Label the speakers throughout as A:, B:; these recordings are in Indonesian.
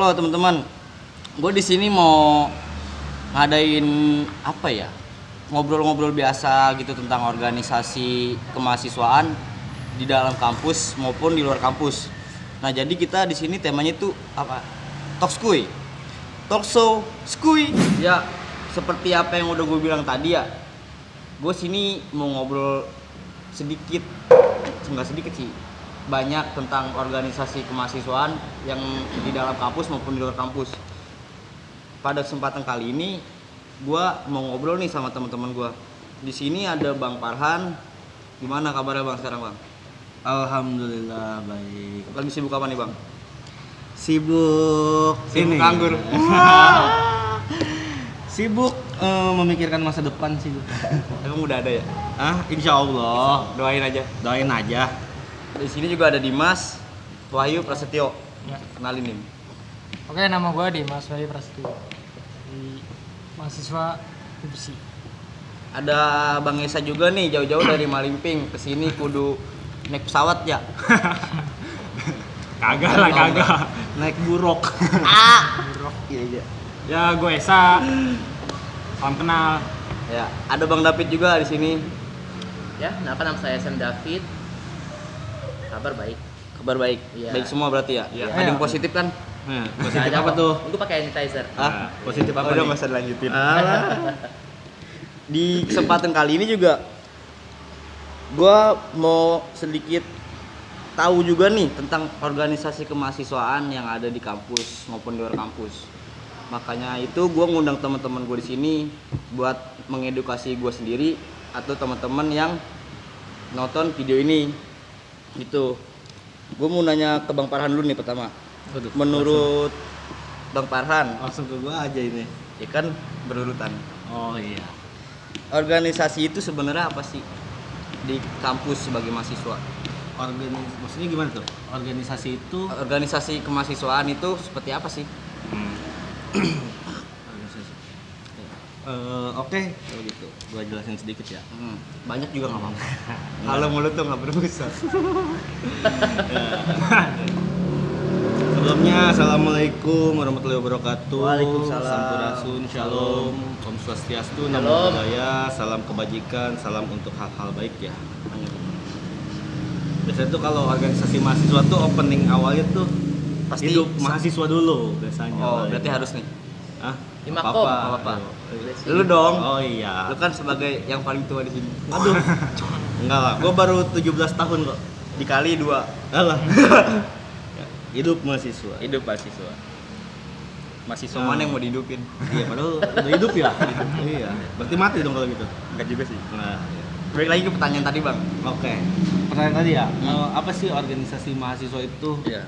A: Halo teman-teman, gue di sini mau ngadain apa ya? Ngobrol-ngobrol biasa gitu tentang organisasi kemahasiswaan di dalam kampus maupun di luar kampus. Nah, jadi kita di sini temanya itu apa? Talk Skuy. Talk show Skuy. Ya, seperti apa yang udah gue bilang tadi ya. Gue sini mau ngobrol sedikit, enggak sedikit sih, banyak tentang organisasi kemahasiswaan yang di dalam kampus maupun di luar kampus. Pada kesempatan kali ini, gue mau ngobrol nih sama teman-teman gue. Di sini ada Bang Farhan. Gimana kabarnya Bang sekarang Bang?
B: Alhamdulillah baik.
A: Lagi sibuk apa nih Bang?
B: Sibuk
A: Sibuk
B: ini.
A: nganggur.
B: Sibuk memikirkan masa depan sih.
A: Emang udah ada ya?
B: Insya Allah.
A: Doain aja.
B: Doain aja.
A: Di sini juga ada Dimas Wahyu Prasetyo.
C: Ya.
A: Kenalin nih.
C: Oke, nama gue Dimas Wahyu Prasetyo, di mahasiswa UPSI.
A: Ada Bang Esa juga nih, jauh-jauh dari Malimping ke sini kudu naik pesawat ya.
B: Kagak lah, kagak. Naik buruk.
A: Iya.
B: Ya, gue Esa. Salam kenal.
A: Ya, ada Bang David juga di sini.
D: Ya, nama saya Sam David. Kabar baik.
A: Kabar baik.
D: Iya.
A: Baik semua berarti ya.
D: Iya.
A: Ada yang positif kan?
B: Nah, positif
D: Nggak ada
B: apa
D: kok.
B: tuh?
D: Gue pakai sanitizer.
B: Nah, positif apa
A: Udah
B: nih?
A: nggak usah dilanjutin.
B: Alah.
A: Di kesempatan kali ini juga gua mau sedikit tahu juga nih tentang organisasi kemahasiswaan yang ada di kampus maupun di luar kampus. Makanya itu gua ngundang teman-teman gue di sini buat mengedukasi gua sendiri atau teman-teman yang nonton video ini. Gitu. Gue mau nanya ke Bang Farhan dulu nih pertama.
B: Waduh,
A: Menurut Bang Farhan,
B: langsung ke gua aja ini.
A: ya kan berurutan.
B: Oh iya.
A: Organisasi itu sebenarnya apa sih di kampus sebagai mahasiswa?
B: Maksudnya gimana tuh? Organisasi itu
A: Organisasi kemahasiswaan itu seperti apa sih?
B: organisasi. Oke, kalau gitu. Gua jelasin sedikit ya.
A: Banyak juga nggak apa-apa. Kalau mulut tuh nggak berusaha.
B: Sebelumnya, assalamualaikum warahmatullahi wabarakatuh.
A: Waalaikumsalam.
B: Sampurasun, shalom, om swastiastu, namo
D: Shalom.
B: buddhaya, salam kebajikan, salam untuk hal-hal baik ya. Biasanya tuh kalau organisasi mahasiswa tuh opening awalnya tuh
A: Pasti
B: hidup mahasiswa dulu biasanya.
A: Oh, berarti harus nih.
B: Hah?
D: Di
B: Nggak
D: Makom,
A: nggak apa-apa.
B: Ayo.
A: Lu dong.
B: Oh iya.
A: Lu kan sebagai yang paling tua di sini.
B: Aduh. Enggak lah, gua baru 17 tahun kok.
A: Dikali 2.
B: Alah. Hidup mahasiswa.
A: Hidup mahasiswa. Mahasiswa
B: Ah.
A: mana yang mau dihidupin?
B: Iya, padahal udah hidup ya. Iya. Berarti mati dong kalau gitu.
A: Enggak juga sih.
B: Nah,
A: Balik lagi ke pertanyaan tadi, Bang.
B: oke. Pertanyaan tadi ya, apa sih organisasi mahasiswa itu
A: Iya.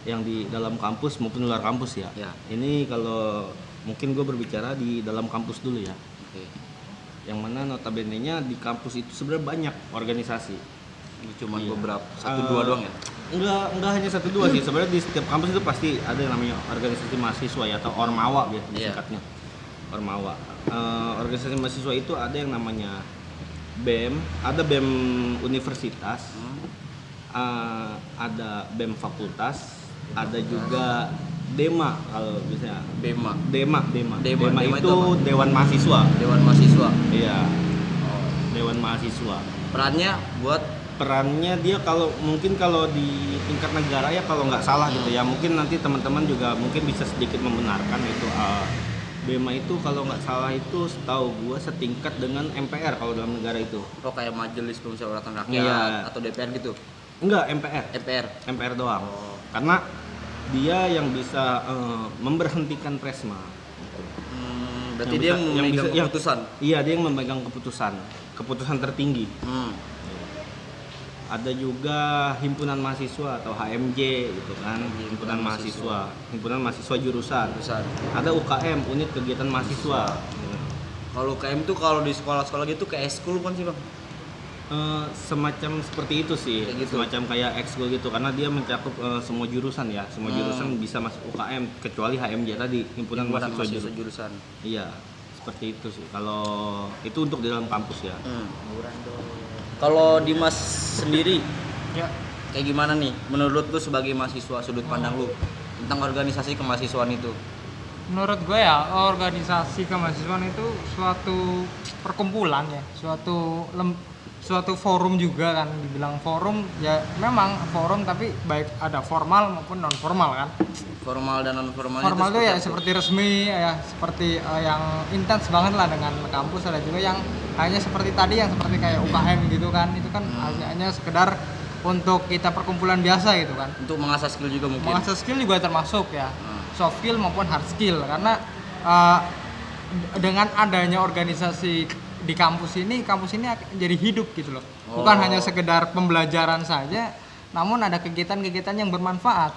B: yang di dalam kampus maupun luar kampus ya?
A: Ya.
B: Ini kalau mungkin gue berbicara di dalam kampus dulu ya.
A: Oke.
B: Yang mana notabene-nya di kampus itu sebenarnya banyak organisasi.
A: Cuma
B: Iya.
A: beberapa, 1-2 doang ya?
B: Enggak hanya 1-2 sih. Sebenarnya di setiap kampus itu pasti ada yang namanya organisasi mahasiswa ya, atau ormawa biasanya
A: Iya.
B: singkatnya. Ormawa. Organisasi mahasiswa itu ada yang namanya BEM, ada BEM universitas, ada BEM fakultas, ada juga DEMA kalau biasanya.
A: BEMA,
B: DEMA
A: Dema
B: itu
A: itu apa?
B: Dewan Mahasiswa.
A: Dewan Mahasiswa.
B: Iya. Dewan Mahasiswa.
A: Perannya buat
B: Perannya dia kalau di tingkat negara ya kalau nggak salah gitu ya, mungkin nanti teman-teman juga mungkin bisa sedikit membenarkan itu BEMA itu kalau nggak salah itu setahu gua setingkat dengan MPR kalau dalam negara itu.
A: kayak Majelis Permusyawaratan Rakyat
B: Iya.
A: atau DPR gitu.
B: Enggak, MPR. MPR doang.
A: Oh.
B: Karena dia yang bisa memberhentikan Presma.
A: Berarti
B: Yang
A: dia
B: bisa- yang
A: memegang
B: bisa- yang-
A: keputusan.
B: Iya, dia yang memegang keputusan tertinggi. Ada juga himpunan mahasiswa atau HMJ gitu kan, himpunan mahasiswa jurusan. Ada UKM, unit kegiatan mahasiswa.
A: Kalau KM tuh kalau di sekolah-sekolah gitu kayak ekskul kan sih, Bang?
B: Semacam seperti itu sih,
A: Kayak gitu.
B: semacam kayak ekskul gitu, karena dia mencakup semua jurusan ya, semua jurusan bisa masuk UKM kecuali HMJ tadi, himpunan mahasiswa
A: jurusan.
B: Iya, seperti itu sih. Kalau itu untuk di dalam kampus ya.
A: Kalau Dimas sendiri
C: Ya,
A: kayak gimana nih menurut lu sebagai mahasiswa, sudut pandang lu? tentang organisasi kemahasiswaan itu?
C: Menurut gue ya, organisasi kemahasiswaan itu suatu perkumpulan ya, suatu forum juga kan. Dibilang forum ya memang forum, tapi baik ada formal maupun non formal kan.
A: Formal dan non formal
C: Formal itu ya
A: apa?
C: seperti resmi ya, seperti yang intens banget lah dengan kampus. Ada juga yang hanya seperti tadi, yang seperti kayak UKM gitu kan. Itu kan hanya sekedar untuk kita perkumpulan biasa gitu kan.
A: Untuk mengasah skill juga mungkin.
C: Mengasah skill juga termasuk ya, soft skill maupun hard skill, karena dengan adanya organisasi di kampus ini akan jadi hidup gitu loh. Bukan hanya sekedar pembelajaran saja, namun ada kegiatan-kegiatan yang bermanfaat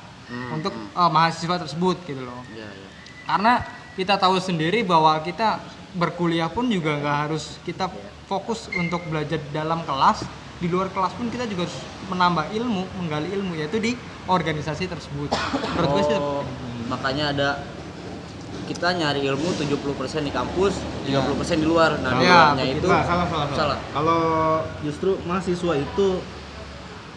C: untuk mahasiswa tersebut gitu loh.
A: Iya, iya.
C: Karena kita tahu sendiri bahwa kita berkuliah pun juga nggak harus kita fokus untuk belajar dalam kelas. Di luar kelas pun kita juga harus menambah ilmu, menggali ilmu, yaitu di organisasi tersebut. Menurut gue sih
A: Makanya ada kita nyari ilmu 70% di kampus, 30% di luar. Nah, di
C: Ya,
A: luarnya itu
C: begitu.
B: Salah. Kalau justru mahasiswa itu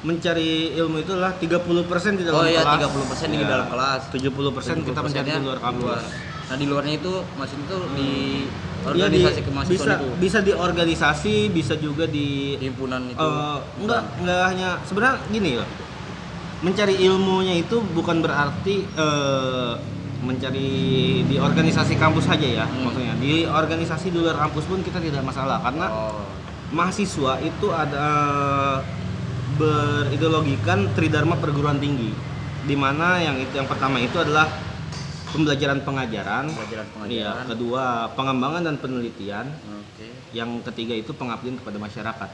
B: mencari ilmu itu adalah 30% di dalam kelas.
A: 30% di dalam kelas.
B: 70% kita mencari di luar kampus.
A: Nah, di luarnya itu maksudnya itu di
B: Dia
A: organisasi kemahasiswaan itu.
B: bisa di organisasi, bisa juga di
A: Himpunan itu.
B: enggak hanya sebenarnya gini loh. Mencari ilmunya itu bukan berarti mencari di organisasi kampus saja ya. Maksudnya di organisasi di luar kampus pun kita tidak masalah, karena mahasiswa itu ada berideologikan tridharma perguruan tinggi, di mana yang pertama itu adalah pembelajaran pengajaran, iya, kedua pengembangan dan penelitian, yang ketiga itu pengabdian kepada masyarakat.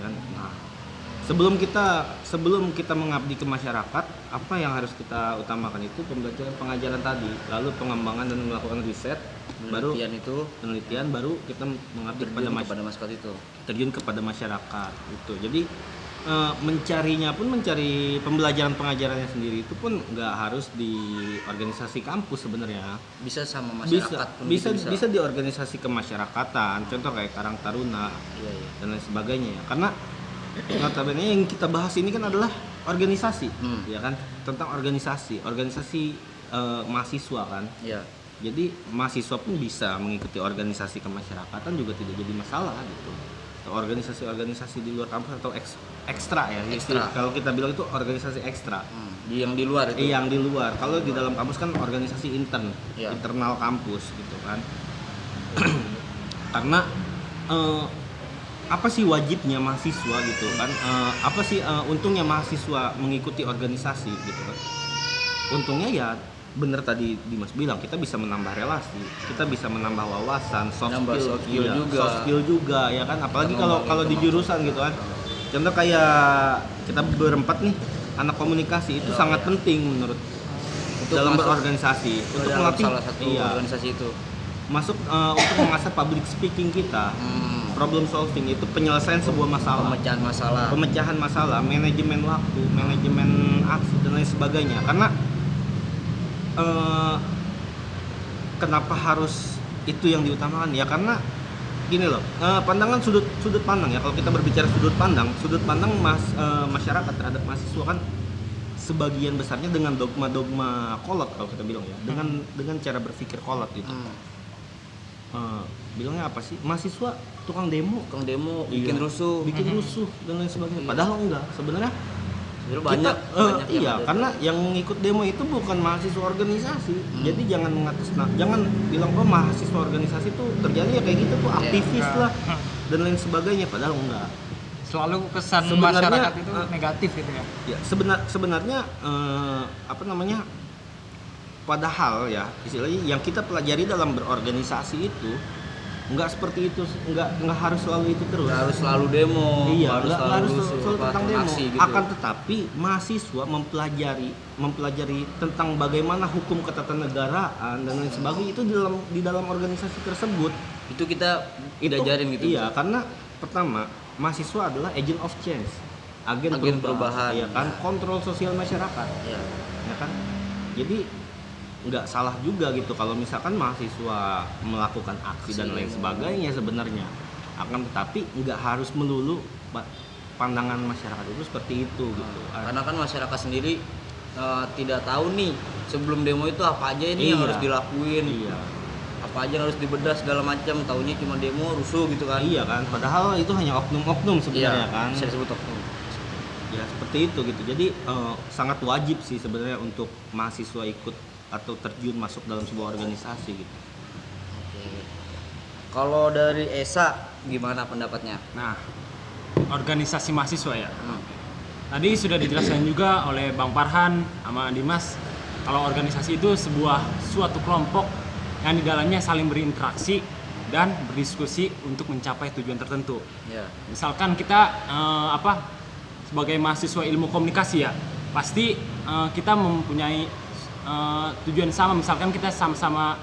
B: Nah, sebelum kita mengabdi ke masyarakat, apa yang harus kita utamakan itu pembelajaran pengajaran tadi, lalu pengembangan dan melakukan riset, penelitian, baru kita mengabdi kepada masyarakat itu, terjun kepada masyarakat itu. Jadi mencari pembelajaran pengajarannya sendiri itu pun nggak harus di organisasi kampus sebenarnya.
A: Bisa sama masyarakat pun
B: bisa di organisasi kemasyarakatan, contoh kayak Karang Taruna dan lain sebagainya ya. Karena notabene yang kita bahas ini kan adalah organisasi, ya kan, tentang organisasi mahasiswa kan.
A: Iya.
B: Jadi mahasiswa pun bisa mengikuti organisasi kemasyarakatan, juga tidak jadi masalah gitu. Organisasi di luar kampus atau ekstra ya.
A: Ekstra.
B: Kalau kita bilang itu organisasi ekstra.
A: Yang di luar itu.
B: Yang di luar. Kalau di dalam kampus kan organisasi
A: Iya.
B: internal kampus gitu kan. Karena apa sih wajibnya mahasiswa gitu kan? Apa sih untungnya mahasiswa mengikuti organisasi gitu kan? Untungnya ya bener tadi Dimas bilang, kita bisa menambah relasi, kita bisa menambah wawasan, soft skill juga ya kan, apalagi kalau di jurusan gitu kan. Contoh kayak kita berempat nih, anak komunikasi itu sangat penting menurut
A: Untuk
B: dalam
A: masuk
B: berorganisasi, untuk
A: dalam
B: melatih
A: salah satu organisasi itu.
B: masuk untuk mengasah public speaking kita, problem solving, itu penyelesaian sebuah masalah, pemecahan masalah, manajemen waktu, manajemen aksi dan lain sebagainya. Karena kenapa harus itu yang diutamakan ya, karena gini loh, pandangan sudut pandang ya, kalau kita berbicara sudut pandang masyarakat terhadap mahasiswa kan sebagian besarnya dengan dogma kolot, kalau kita bilang ya, dengan cara berpikir kolot gitu. Bilangnya apa sih, mahasiswa tukang demo,
A: bikin rusuh
B: dan lain sebagainya. Padahal enggak, sebenarnya
A: banyak
B: iya, karena yang ngikut demo itu bukan mahasiswa organisasi. Jadi jangan bilang mahasiswa organisasi tuh terjadi ya kayak gitu tuh aktivis lah dan lain sebagainya, padahal enggak.
C: Selalu kesan
B: Sebenarnya,
C: masyarakat itu negatif gitu ya.
B: Ya sebenarnya padahal ya istilahnya yang kita pelajari dalam berorganisasi itu nggak seperti itu, nggak harus selalu itu terus.
A: Nggak harus selalu demo.
B: Iya,
A: harus
B: selalu tentang demo.
A: gitu.
B: Akan tetapi mahasiswa mempelajari tentang bagaimana hukum ketatanegaraan dan lain sebagainya itu di dalam organisasi tersebut.
A: Itu kita diajarin gitu.
B: Iya, karena pertama mahasiswa adalah agent of change, agen
A: perubahan.
B: Iya kan, kontrol sosial masyarakat.
A: Iya.
B: Ya kan. Jadi nggak salah juga gitu kalau misalkan mahasiswa melakukan aksi dan lain sebagainya sebenarnya. Akan tetapi nggak harus melulu pandangan masyarakat itu seperti itu gitu.
A: Karena kan masyarakat sendiri tidak tahu nih sebelum demo itu apa aja ini yang
B: Iya.
A: harus dilakuin,
B: Iya.
A: apa aja yang harus dibedah segala macam, taunya cuma demo rusuh gitu kan.
B: Iya kan, padahal itu hanya oknum-oknum sebenarnya
A: Iya,
B: kan.
A: bisa disebut oknum.
B: Ya seperti itu gitu. Jadi sangat wajib sih sebenarnya untuk mahasiswa ikut atau terjun masuk dalam sebuah organisasi gitu.
A: Oke. Kalau dari Esa gimana pendapatnya?
E: Nah, organisasi mahasiswa ya.
A: Hmm.
E: Tadi sudah dijelaskan juga oleh Bang Farhan sama Dimas kalau organisasi itu sebuah suatu kelompok yang di dalamnya saling berinteraksi dan berdiskusi untuk mencapai tujuan tertentu.
A: Ya.
E: Misalkan kita sebagai mahasiswa ilmu komunikasi ya, pasti kita mempunyai tujuan sama. Misalkan kita sama-sama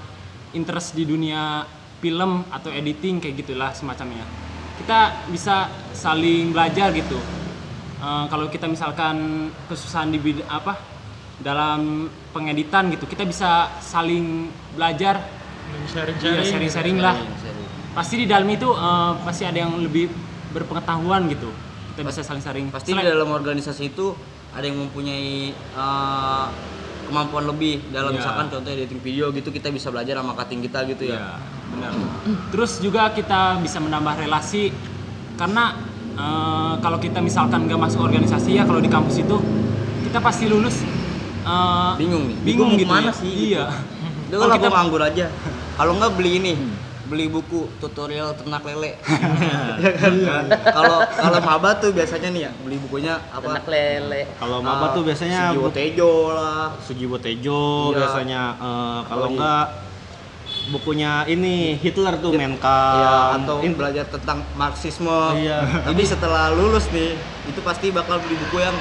E: interest di dunia film atau editing kayak gitulah semacamnya. Kita bisa saling belajar gitu. Kalau kita misalkan kesusahan di dalam pengeditan gitu, kita bisa saling belajar, iya, sharing-sharing lah. Pasti di dalam itu pasti ada yang lebih berpengetahuan gitu. Kita bisa saling sharing.
A: Pasti di dalam organisasi itu ada yang mempunyai kemampuan lebih dalam
E: Ya.
A: misalkan contoh editing video gitu, kita bisa belajar sama cutting kita gitu ya.
E: Ya, benar. Terus juga kita bisa menambah relasi karena kalau kita misalkan nggak masuk organisasi ya, kalau di kampus itu kita pasti lulus
A: Bingung nih.
E: bingung
A: Mau
E: gitu
A: kemana
E: ya.
A: sih?
E: Iya.
A: Udah
E: Kalau
A: lah
E: kita
A: gua nganggur aja. Kalau nggak beli ini, beli buku tutorial ternak lele. Ya kan? Kalau maba tuh biasanya nih ya, beli bukunya
D: Ternak
A: apa?
D: lele.
B: Kalau maba tuh biasanya
A: Sujiwo Tejo lah.
B: Sujiwo Tejo
A: Iya.
B: biasanya kalau
A: Kalau
B: enggak bukunya ini Hitler tuh Menkan.
A: Ya, atau belajar tentang Marxisme.
B: Iya.
A: Tapi setelah lulus nih, itu pasti bakal beli buku yang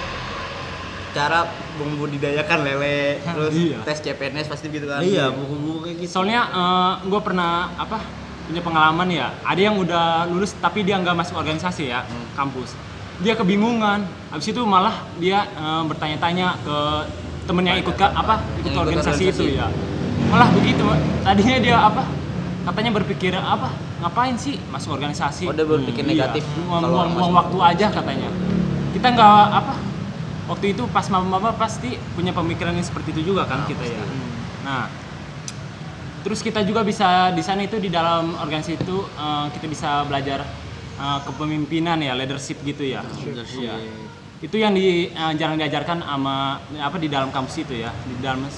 A: cara membudidayakan lele, terus
E: Iya.
A: tes CPNS pasti gitu kan.
B: Iya, buku-buku kayak gitu.
E: Soalnya gue pernah punya pengalaman ya. Ada yang udah lulus tapi dia nggak masuk organisasi ya, kampus. Dia kebingungan. Habis itu malah dia bertanya-tanya ke temennya ikut
A: Yang ikut
E: organisasi itu
A: organisasi.
E: ya. Malah begitu. Tadinya dia katanya berpikir ngapain sih masuk organisasi?
A: Oh, dia berpikir negatif kalau
E: Buang
A: masuk.
E: waktu aja katanya. Kita nggak waktu itu pas maba pasti punya pemikiran yang seperti itu juga kan kita ya. Nah, terus kita juga bisa di sana itu di dalam organisasi itu kita bisa belajar kepemimpinan ya, leadership gitu ya. Iya. Itu yang jarang diajarkan di dalam kampus itu ya, di dalam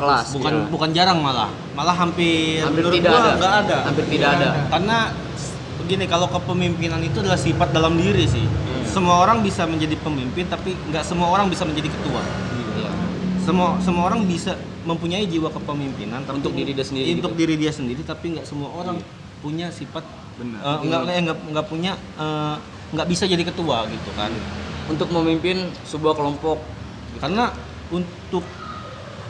A: kelas.
B: Bukan jarang malah hampir menurut
A: tidak
B: gua
A: ada.
B: nggak ada.
A: Hampir tidak ada.
B: Karena begini, kalau kepemimpinan itu adalah sifat dalam diri sih. Semua orang bisa menjadi pemimpin, tapi nggak semua orang bisa menjadi ketua.
A: Iya.
B: Semua orang bisa mempunyai jiwa kepemimpinan tapi
A: Untuk diri dia sendiri
B: Untuk
A: gitu.
B: diri dia sendiri, tapi nggak semua orang punya sifat
E: Benar.
B: nggak punya nggak bisa jadi ketua gitu kan.
A: Untuk memimpin sebuah kelompok.
B: Karena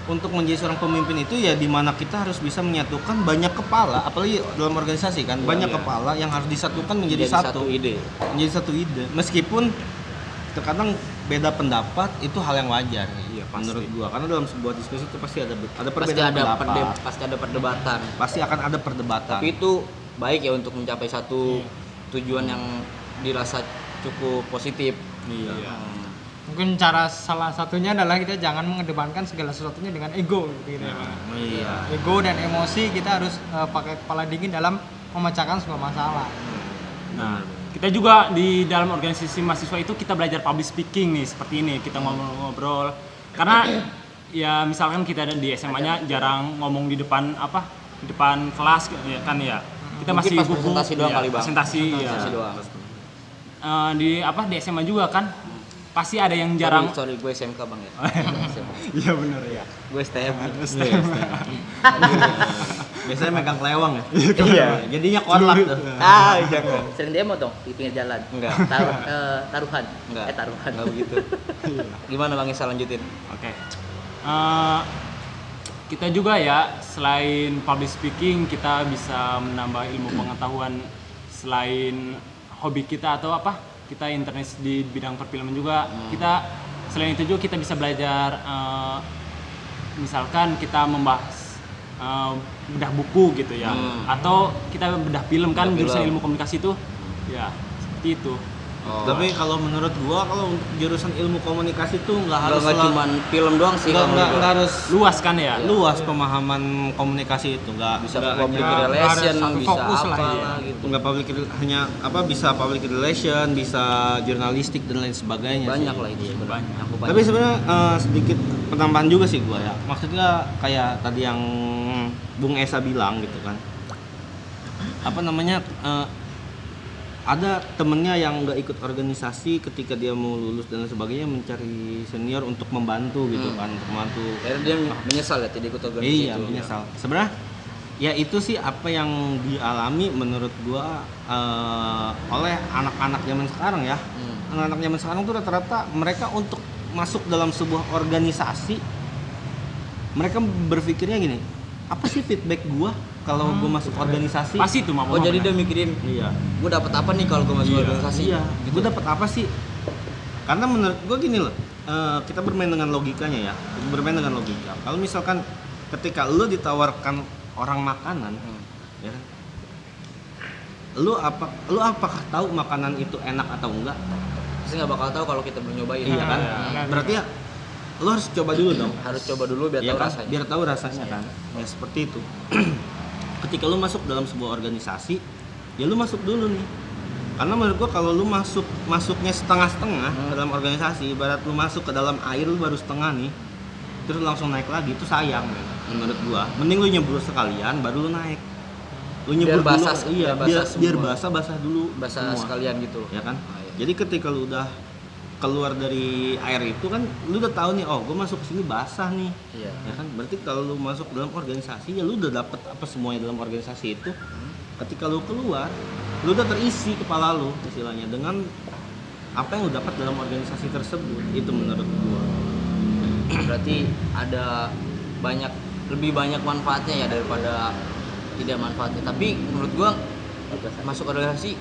B: untuk menjadi seorang pemimpin itu ya dimana kita harus bisa menyatukan banyak kepala, apalagi dalam organisasi kan, banyak kepala yang harus disatukan menjadi satu
A: ide.
B: menjadi satu ide. Meskipun terkadang beda pendapat, itu hal yang wajar.
E: Iya, pasti.
B: Menurut gua, karena dalam sebuah diskusi itu pasti ada
A: Pasti
B: perbedaan
A: ada
B: pendapat,
A: pasti ada perdebatan.
B: pasti akan ada perdebatan.
A: Tapi itu baik ya untuk mencapai satu tujuan yang dirasa cukup positif.
B: Iya.
A: Hmm.
C: Mungkin cara salah satunya adalah kita jangan mengedepankan segala sesuatunya dengan ego gitu ya.
B: Iya.
C: Ego dan emosi kita harus pakai kepala dingin dalam memecahkan sebuah masalah.
E: Nah, kita juga di dalam organisasi mahasiswa itu kita belajar public speaking nih, seperti ini, kita ngobrol-ngobrol. Karena ya misalkan kita di SMA-nya jarang ngomong di depan di depan kelas ya kan ya. Kita
A: Mungkin
E: masih
A: pas presentasi doang kali, Bang.
E: Presentasi ya.
A: Presentasi doang.
E: Di SMA juga kan pasti ada yang jarang.
A: Sorry, gue SMK bang ya.
E: Iya benar ya.
A: Gue STM.
B: Biasanya megang kelewang ya.
A: Iya.
B: Jadinya kolak tuh.
A: Jangan.
D: Sering demo dong di pinggir jalan.
A: Enggak.
D: Taruhan.
A: Enggak.
D: Taruhan.
A: Enggak begitu. Gimana bang Isa, lanjutin?
E: Oke. Kita juga ya selain public speaking kita bisa menambah ilmu pengetahuan selain hobi kita atau kita interest di bidang perfilman juga. Kita selain itu juga kita bisa belajar misalkan kita membahas bedah buku gitu ya, atau kita bedah film kan,
A: Bedah
E: jurusan
A: film.
E: ilmu komunikasi itu ya seperti itu.
A: Oh.
B: Tapi kalau menurut gua kalau untuk jurusan ilmu komunikasi tuh nggak harus
A: Nggak cuma film doang sih kalau menurut gua.
B: nggak harus
E: Luas kan ya?
B: luas pemahaman komunikasi itu nggak
A: Bisa
B: nggak
A: public
B: hanya-
A: relation,
C: ada satu
A: bisa
C: fokus lah,
A: apa
C: iya.
A: lah gitu.
B: nggak hanya apa bisa public relation, bisa jurnalistik dan lain sebagainya.
A: Banyak
B: sih.
A: lah itu sebenarnya.
B: Iya.
A: Aku banyak.
B: Tapi sebenarnya sedikit penambahan juga sih gua ya. Maksudnya kayak tadi yang Bung Esa bilang gitu kan. Apa namanya? Ada temennya yang nggak ikut organisasi ketika dia mau lulus dan sebagainya mencari senior untuk membantu gitu kan, untuk membantu.
A: Akhirnya dia menyesal ya tidak ikut organisasi
B: Iya,
A: itu.
B: menyesal. Sebenarnya ya itu sih apa yang dialami menurut gua oleh anak-anak zaman sekarang ya. Anak-anak zaman sekarang tuh rata-rata mereka untuk masuk dalam sebuah organisasi mereka berpikirnya gini, apa sih feedback gua kalau gua masuk organisasi?
E: Pasti itu mau.
A: Oh jadi dia mikirin,
B: Iya.
A: gue dapat apa nih kalau gue masuk organisasi?
B: Iya. Gua dapat apa sih? Karena menurut gua gini loh, kita bermain dengan logikanya ya. Bermain dengan logika. Kalau misalkan ketika lu ditawarkan orang makanan, ya kan? Lu apakah tahu makanan itu enak atau enggak?
A: Pasti nggak bakal tahu kalau kita belum nyobain.
B: Iya kan? Berarti ya lu harus coba dulu dong.
A: Harus coba dulu biar
B: Iya
A: tahu
B: kan?
A: rasanya.
B: Biar tahu rasanya kan. Ya seperti itu. Ketika lu masuk dalam sebuah organisasi, ya lu masuk dulu nih. Karena menurut gua kalau lu masuknya setengah-setengah ke dalam organisasi, ibarat lu masuk ke dalam air lu baru setengah nih, terus langsung naik lagi itu sayang men. Menurut gua. Mending lu nyebur sekalian baru lu naik. Lu nyebur
A: Biar basah,
B: dulu, iya,
A: biar basah
B: biar
A: semua.
B: basah dulu
A: Bahasa
B: semua.
A: sekalian gitu loh.
B: Ya kan?
A: Ah, iya.
B: Jadi ketika lu udah keluar dari air itu kan lu udah tahu nih, oh gue masuk sini basah nih.
A: Iya.
B: Ya kan? Berarti kalau lu masuk dalam organisasi ya lu udah dapet apa semuanya dalam organisasi itu. Ketika lu keluar, lu udah terisi kepala lu istilahnya dengan apa yang lu dapat dalam organisasi tersebut. Itu menurut gua.
A: Berarti ada lebih banyak manfaatnya ya daripada tidak manfaatnya. Tapi menurut gua masuk organisasi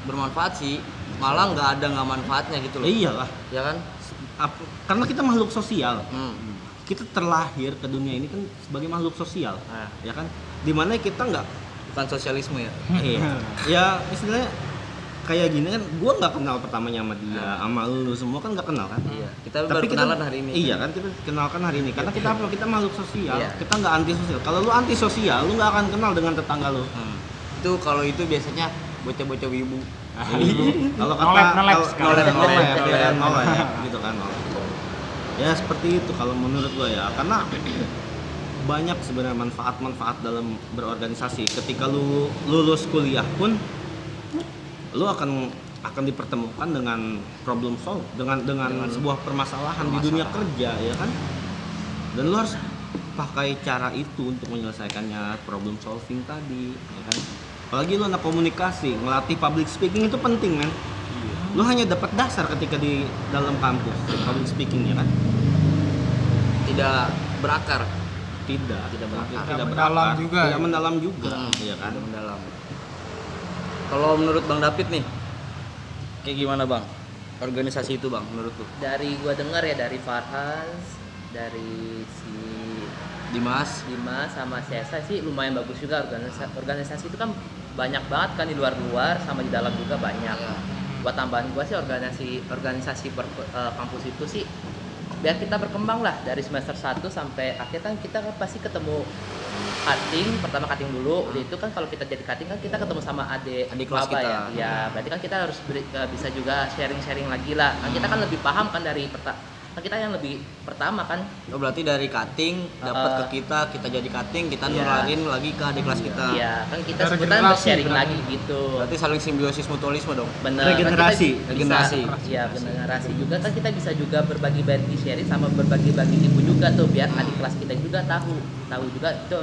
A: bermanfaat sih, malah nggak manfaatnya gitu loh.
B: Iyalah,
A: Ya kan?
B: karena kita makhluk sosial.
A: Hmm.
B: Kita terlahir ke dunia ini kan sebagai makhluk sosial,
A: Nah,
B: ya kan? Dimana kita nggak
A: bukan sosialisme ya.
B: iya. Ya istilahnya kayak gini kan, gua nggak kenal pertamanya sama dia, sama lu semua kan nggak kenal kan.
A: Iya. Kita baru kenalan hari ini.
B: Iya kan, kita kenalkan hari ini karena kita apa? Kita makhluk sosial.
A: Iya.
B: Kita nggak anti sosial. Kalau lu anti sosial, lu nggak akan kenal dengan tetangga lu.
A: Itu kalau itu biasanya bocah-bocah wibu.
B: Kalau
E: Nolep
B: nolep
E: sekali.
B: ya kan, nolep gitu kan. Ya seperti itu kalau menurut gua ya, karena banyak sebenarnya manfaat-manfaat dalam berorganisasi. Ketika lu lulus kuliah pun lu akan dipertemukan dengan problem solve, dengan sebuah permasalahan di dunia kerja ya kan. Dan lu harus pakai cara itu untuk menyelesaikannya, problem solving tadi ya kan. Apalagi lu anak komunikasi, ngelatih public speaking itu penting men. Lu hanya dapat dasar ketika di dalam kampus public speaking ya kan.
A: Tidak berakar.
B: Tidak
A: berakar.
B: tidak
C: mendalam
B: berakar,
C: juga
B: tidak
C: ya.
B: mendalam juga iya kan.
A: Tidak mendalam. Kalau menurut Bang David nih, kayak gimana Bang? Organisasi itu Bang, menurut lu?
D: Dari gua dengar ya, dari Farhan, dari si
A: Dimas?
D: Dimas sama si Esa sih lumayan bagus juga. Organisasi itu kan banyak banget kan, di luar sama di dalam juga banyak.
A: Iya.
D: Buat tambahan gua sih organisasi kampus itu sih biar kita berkembang lah dari semester 1 sampai akhir kan kita kan pasti ketemu pertama cutting dulu. Udah itu kan kalau kita jadi cutting kan kita ketemu sama adik
A: kelas
D: maba
A: kita.
D: ya berarti kan kita harus bisa juga sharing lagi lah kan. Kita kan lebih paham kan dari kan kita yang lebih pertama kan.
A: Oh berarti dari cutting dapat ke kita jadi cutting, kita
D: Iya.
A: nularin lagi ke adik kelas kita.
D: Iya kan kita
C: Dari
D: sebutan
C: generasi
D: sharing
C: berarti.
D: lagi gitu.
A: Berarti saling simbiosis mutualisme dong.
D: Bener.
B: Regenerasi.
D: Kan kita
A: Regenerasi.
D: Iya generasi juga kan kita bisa juga berbagi sharing sama berbagi ilmu juga tuh biar adik kelas kita juga tahu juga itu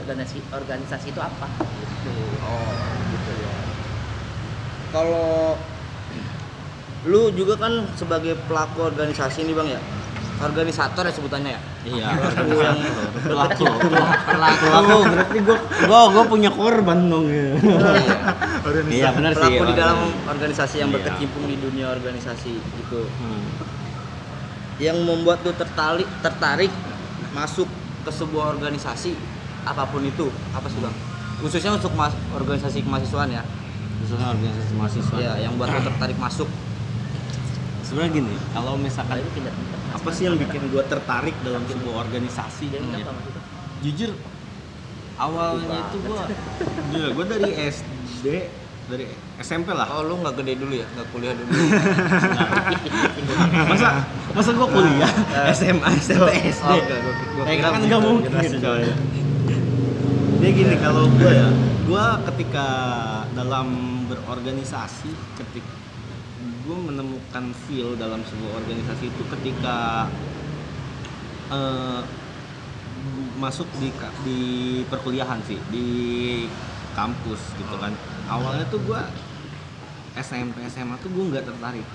D: organisasi itu apa gitu.
A: Oh, gitu ya. Kalau lu juga kan sebagai pelaku organisasi nih Bang ya. Organisator ya sebutannya ya.
B: Iya.
A: Pelaku yang
B: Pelaku berarti gua punya korban dong ya. Iya benar sih.
A: pelaku di dalam organisasi yang
B: Iya.
A: berkecimpung di dunia organisasi gitu.
B: Hmm.
A: Yang membuat lu tertarik masuk ke sebuah organisasi apapun itu, apa sih Bang? Khususnya untuk organisasi kemahasiswaan ya.
B: Khususnya organisasi mahasiswa.
A: Ya, yang buat lu tertarik masuk.
B: sebenarnya gini, kalau misalkan
D: Itu pindah
B: apa sih yang bikin gue tertarik dalam sebuah organisasi?
D: Jadi
B: Ya,
D: apa maksudnya?
B: jujur awalnya itu gue dari SD, dari SMP lah.
A: Oh, lu nggak gede dulu ya? Nggak kuliah dulu?
B: masa gue kuliah SMA, SMP, SD.
A: Oh, enggak, gua
B: Ya,
A: kira
B: kan
A: begitu,
B: nggak mungkin
A: generasi.
B: coy. Dia gini, kalau gue ya, gue ketika dalam berorganisasi, ketika gue menemukan feel dalam sebuah organisasi itu ketika masuk di perkuliahan sih, di kampus gitu kan. Awalnya tuh gue SMP SMA tuh gue nggak tertarik.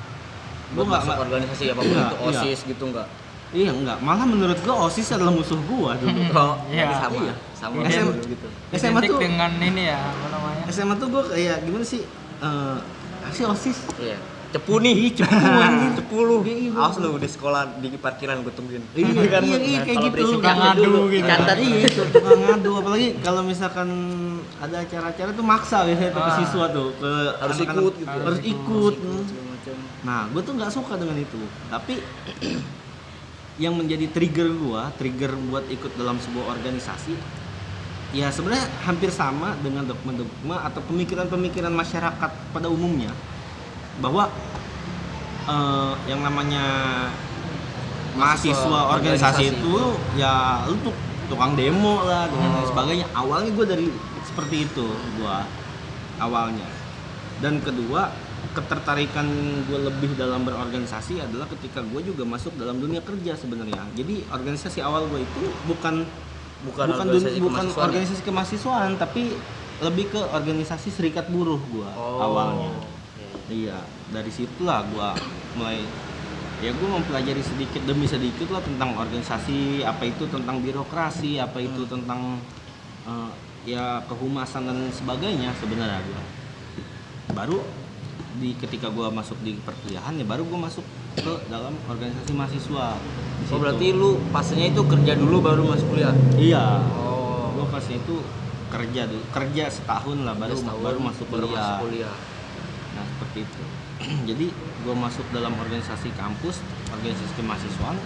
A: Gue masuk organisasi apapun
B: Enggak,
A: itu, OSIS gitu nggak?
B: Iya enggak, malah menurut gue OSIS adalah musuh gue dulu.
A: Oh,
C: Iya.
A: jadi sama,
B: Iya.
A: sama
B: SM
A: dulu gitu.
B: SMA
C: Identik
B: tuh
C: dengan ini ya, apa namanya?
B: SMA tuh gue kayak gimana sih? Si OSIS.
A: Iya. Cepu nih,
B: Cepu anjing.
A: cepu lu.
B: Iya, iya,
A: Awas lu di sekolah di parkiran gue tungguin.
B: Iya,
A: Kan,
B: iya, kayak
A: kalau
B: gitu.
A: berisik
C: Tukang
A: jangan
C: ngadu
A: dulu.
C: gitu.
A: Catat
B: Iya, itu tukang ngadu, apalagi kalau misalkan ada acara-acara tuh maksa biasanya tuh ke
C: Ah.
B: siswa tuh, ke
A: Harus
B: anak-anak,
A: ikut gitu.
B: harus ikut.
A: segala macam.
B: Nah, gue tuh nggak suka dengan itu. Tapi yang menjadi trigger buat ikut dalam sebuah organisasi, ya sebenarnya hampir sama dengan dogma-dogma atau pemikiran-pemikiran masyarakat pada umumnya, bahwa yang namanya mahasiswa organisasi
A: organisasi
B: itu ya lu tuh tukang demo lah dan lain sebagainya. Awalnya gue dari seperti itu awalnya. Dan kedua, ketertarikan gue lebih dalam berorganisasi adalah ketika gue juga masuk dalam dunia kerja sebenarnya. Jadi organisasi awal gue itu bukan organisasi kemahasiswaan, tapi lebih ke organisasi serikat buruh gue awalnya. Iya, dari situlah gue mulai, ya gue mempelajari sedikit demi sedikit lah tentang organisasi, apa itu tentang birokrasi, apa itu tentang ya kehumasan dan sebagainya sebenarnya gue. Baru ketika gue masuk di perkuliahan ya baru gue masuk ke dalam organisasi mahasiswa. Di
A: Oh,
B: situ.
A: berarti lu pasnya itu kerja dulu baru masuk kuliah?
B: Iya.
A: Oh.
B: Gue pas itu kerja setahun lah baru masuk kuliah. Nah seperti itu. Jadi gue masuk dalam organisasi kampus, organisasi kemahasiswaan.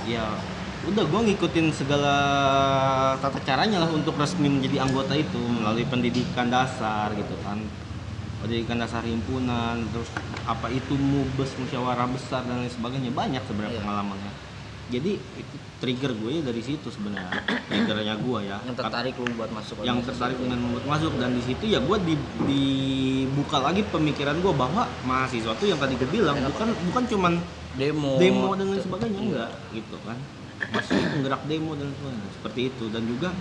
B: Ya udah gue ngikutin segala tata caranya lah untuk resmi menjadi anggota itu melalui pendidikan dasar gitu kan. Pendidikan dasar himpunan, terus apa itu mubes, musyawarah besar dan lain sebagainya, banyak sebenarnya pengalamannya. Jadi itu trigger gue ya dari situ sebenarnya, triggernya gue ya.
A: Yang tertarik lu buat masuk
B: Yang
A: organisasi
B: tertarik
A: itu.
B: dengan membuat masuk, dan di situ ya gue dibuka lagi pemikiran gue bahwa mahasiswa tuh yang tadi gue bilang bukan cuman demo dan lain sebagainya, enggak gitu kan. Masuk penggerak demo dan sebagainya seperti itu. Dan juga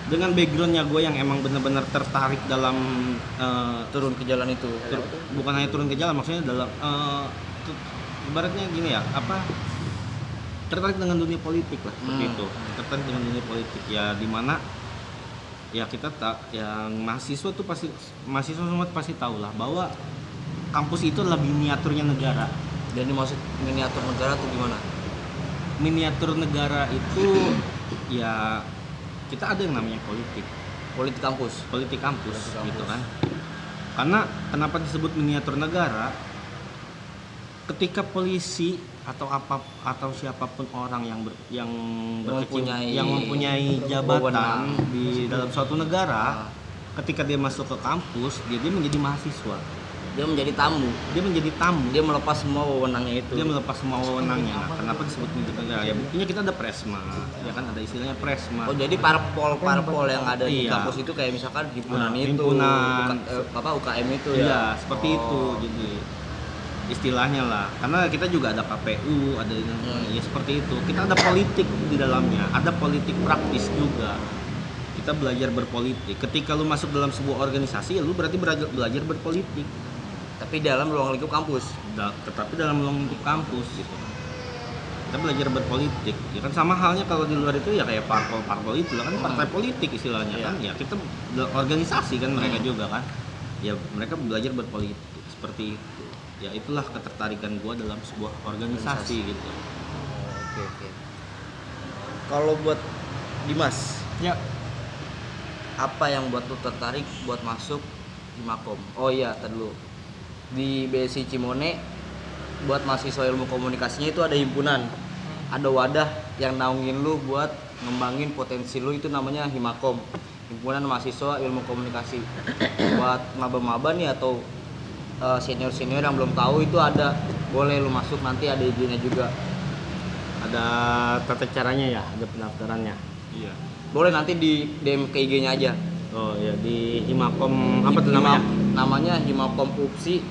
B: dengan backgroundnya gue yang emang benar-benar tertarik dalam
A: turun ke jalan itu.
B: bukan hanya turun ke jalan, maksudnya dalam ibaratnya gini ya, tertarik dengan dunia politik lah seperti itu. Tertarik dengan dunia politik ya, dimana ya kita yang mahasiswa tuh mahasiswa semua pasti tahu lah bahwa kampus itu adalah miniaturnya negara.
A: Dan dimaksud miniatur negara tuh gimana?
B: Miniatur negara itu ya kita ada yang namanya
A: Politik kampus.
B: politik kampus
A: Politik
B: gitu
A: kampus.
B: kan. Karena kenapa disebut miniatur negara? Ketika polisi atau siapapun orang yang mempunyai jabatan
A: wewenang
B: di dalam suatu negara, ketika dia masuk ke kampus, dia menjadi mahasiswa.
A: Dia menjadi tamu.
B: Dia
A: Dia melepas semua wewenangnya itu.
B: melepas semua wewenangnya. Nah, kenapa disebut miniatur negara? Ya buktinya kita ada presma, ya kan, ada istilahnya presma.
A: Oh, jadi parpol yang ada di
B: Iya.
A: kampus itu kayak misalkan himpunan
B: Nah,
A: itu,
B: himpunan.
A: UKM itu ya.
B: Iya, seperti itu. Jadi istilahnya lah. Karena kita juga ada KPU, ada ya seperti itu. Kita ada politik di dalamnya, ada politik praktis juga. Kita belajar berpolitik. Ketika lu masuk dalam sebuah organisasi, ya lu berarti belajar berpolitik.
A: Tapi dalam ruang lingkup kampus.
B: Tetapi dalam ruang lingkup kampus gitu. Kita belajar berpolitik. Ya kan sama halnya kalau di luar itu ya kayak parpol itu lah kan, partai politik istilahnya kan. Ya kita organisasi kan mereka juga kan. Ya mereka belajar berpolitik seperti itu. Ya itulah ketertarikan gua dalam sebuah organisasi gitu.
A: Oke. Kalau buat Dimas,
C: Ya,
A: apa yang buat lu tertarik buat masuk di Makom? Oh iya, tadi dulu di BSI Cimone buat mahasiswa ilmu komunikasinya itu ada himpunan, ada wadah yang naungin lu buat ngembangin potensi lu, itu namanya Himakom, himpunan mahasiswa ilmu komunikasi. Buat maba-maba nih atau senior-senior yang belum tahu, itu ada, boleh lu masuk, nanti ada IG-nya juga.
B: Ada tata caranya ya, ada pendaftarannya.
E: Iya.
A: Boleh nanti di DM ke IG-nya aja.
B: Oh ya, di Himakom apa tuh namanya?
A: Namanya Himakom UPSI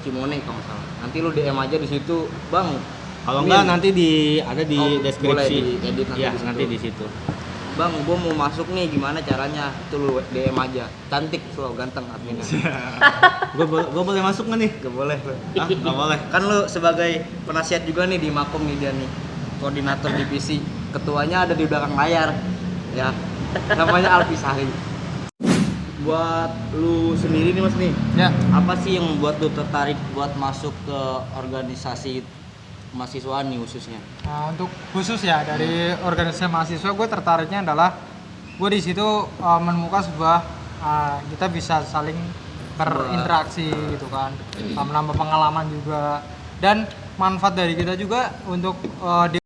A: _Cimone kalau nggak salah. Nanti lu DM aja di situ, Bang.
B: Kalau
A: Min.
B: enggak nanti ada di
A: Oh,
B: deskripsi.
A: boleh diedit nanti
B: Iya,
A: di situ.
B: nanti di situ.
A: Bang, gua mau masuk nih, gimana caranya? Itu lu DM aja. Cantik, slow, ganteng adminnya.
B: Gua boleh masuk nggak nih?
A: Gak boleh lu.
B: Ah, nggak boleh.
A: Kan lu sebagai penasihat juga nih di Makom nih dia nih. Koordinator divisi. Ketuanya ada di belakang layar. Ya. Namanya Alfi Sari. Buat lu sendiri nih Mas nih,
C: Ya.
A: apa sih yang membuat lu tertarik buat masuk ke organisasi mahasiswaan nih khususnya?
C: Nah, untuk khusus ya dari organisasi mahasiswa, gue tertariknya adalah gue di situ menemukan sebuah kita bisa saling berinteraksi gitu kan, menambah pengalaman juga, dan manfaat dari kita juga untuk di